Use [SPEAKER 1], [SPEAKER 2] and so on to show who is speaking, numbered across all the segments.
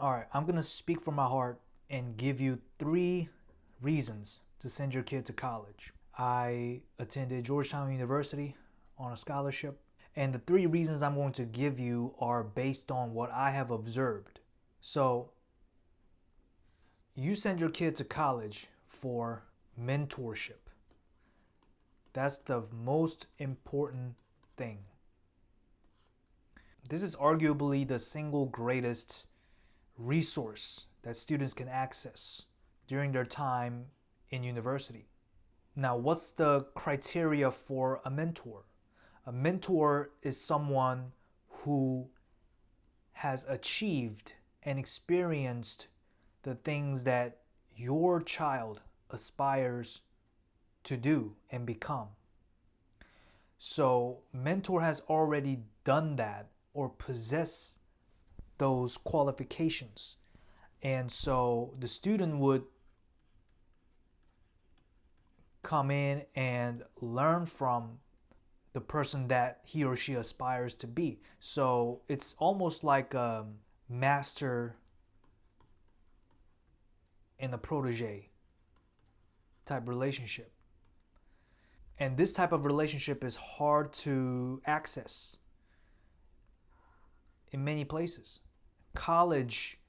[SPEAKER 1] All right, I'm going to speak from my heart and give you 3 reasons to send your kid to college. I attended Georgetown University on a scholarship, and the 3 reasons I'm going to give you are based on what I have observed. So, you send your kid to college for mentorship. That's the most important thing. This is arguably the single greatest resource that students can access during their time in university. Now, what's the criteria for a mentor? A mentor is someone who has achieved and experienced the things that your child aspires to do and become. So, mentor has already done that or possess those qualifications. And so the student would come in and learn from the person that he or she aspires to be. So it's almost like a master and a protege type relationship. And this type of relationship is hard to access in many places. College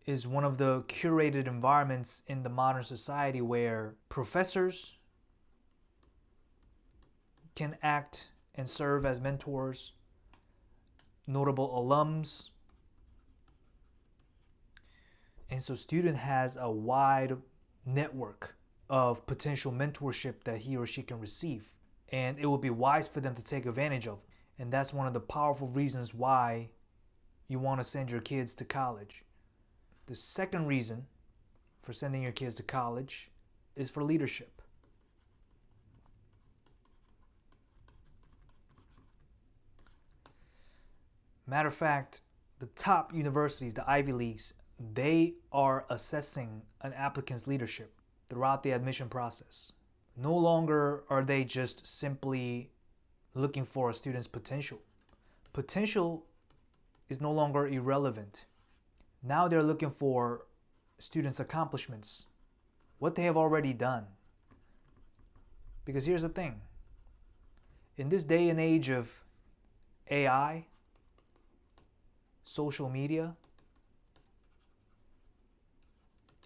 [SPEAKER 1] is one of the curated environments in the modern society where professors can act and serve as mentors, notable alums. And so student has a wide network of potential mentorship that he or she can receive. And it would be wise for them to take advantage of. And that's one of the powerful reasons why you want to send your kids to college. The second reason for sending your kids to college is for leadership. Matter of fact, the top universities, the Ivy Leagues, they are assessing an applicant's leadership throughout the admission process. No longer are they just simply looking for a student's potential. Potential is no longer irrelevant. Now they're looking for students' accomplishments, what they have already done. Because here's the thing. In this day and age of AI, social media,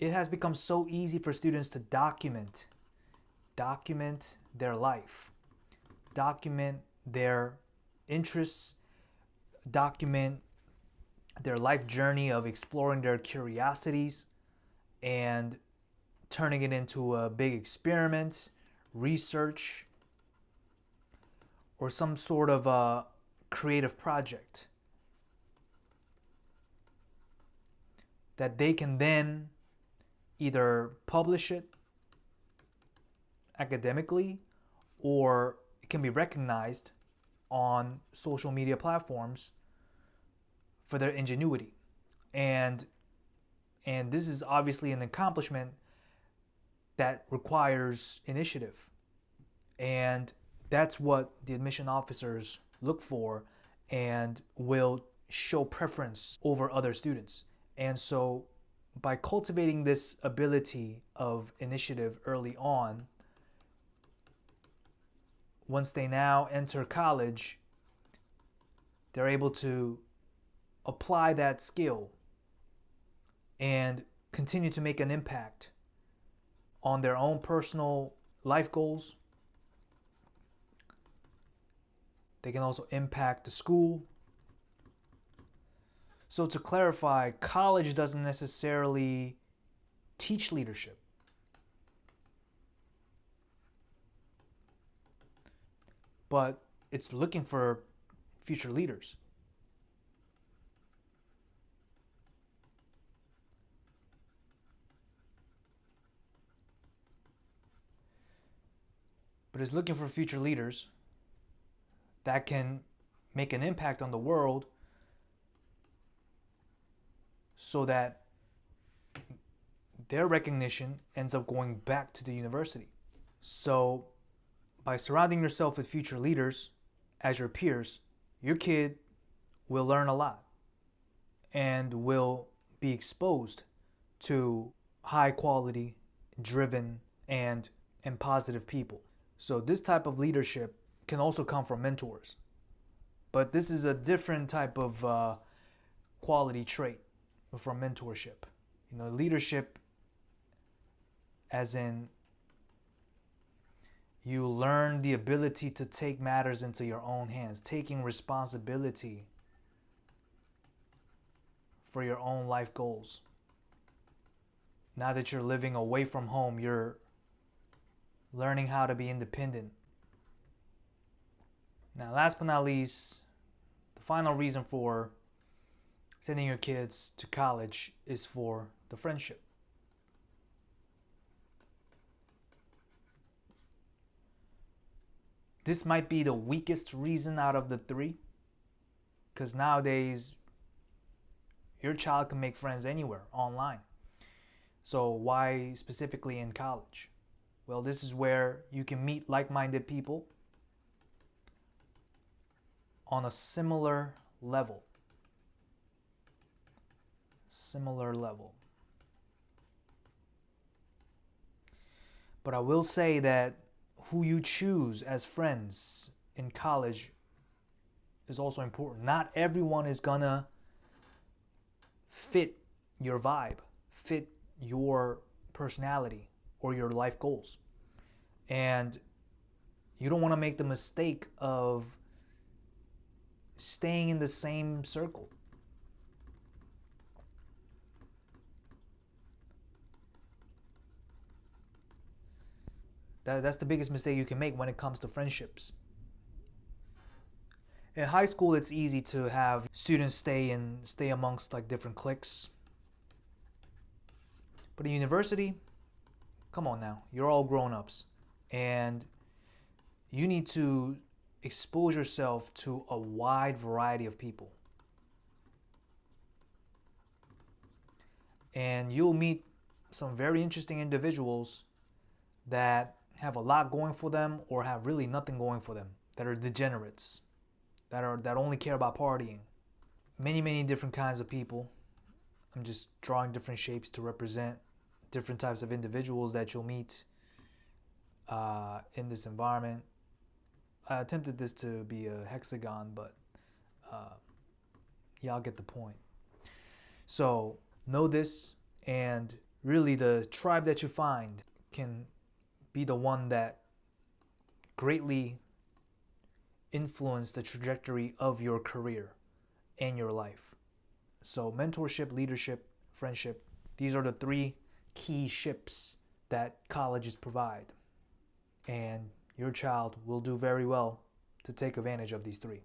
[SPEAKER 1] it has become so easy for students to document their life, document their interests, document their life journey of exploring their curiosities and turning it into a big experiment, research, or some sort of a creative project that they can then either publish it academically or it can be recognized on social media platforms for their ingenuity. And this is obviously an accomplishment that requires initiative. And that's what the admission officers look for and will show preference over other students. And so by cultivating this ability of initiative early on, once they now enter college, they're able to apply that skill and continue to make an impact on their own personal life goals. They can also impact the school. So to clarify, college doesn't necessarily teach leadership. But it's looking for future leaders. But it's looking for future leaders that can make an impact on the world so that their recognition ends up going back to the university. So by surrounding yourself with future leaders as your peers, your kid will learn a lot and will be exposed to high quality, driven, and positive people. So this type of leadership can also come from mentors. But this is a different type of quality trait from mentorship. Leadership as in you learn the ability to take matters into your own hands, taking responsibility for your own life goals. Now that you're living away from home, you're learning how to be independent. Now, last but not least, the final reason for sending your kids to college is for the friendship. This might be the weakest reason out of the three, because nowadays your child can make friends anywhere online. So why specifically in college? Well, this is where you can meet like-minded people on a similar level. But I will say that who you choose as friends in college is also important. Not everyone is gonna fit your vibe, fit your personality or your life goals. And you don't want to make the mistake of staying in the same circle. That's the biggest mistake you can make when it comes to friendships. In high school, it's easy to have students stay amongst like different cliques. But in university, come on now, you're all grown-ups, and you need to expose yourself to a wide variety of people. And you'll meet some very interesting individuals that have a lot going for them or have really nothing going for them, that are degenerates, that only care about partying. Many different kinds of people. I'm just drawing different shapes to represent different types of individuals that you'll meet in this environment. I attempted this to be a hexagon, but y'all get the point. So know this, and really the tribe that you find can be the one that greatly influence the trajectory of your career and your life. So mentorship, leadership, friendship, these are the three key ships that colleges provide. And your child will do very well to take advantage of these three.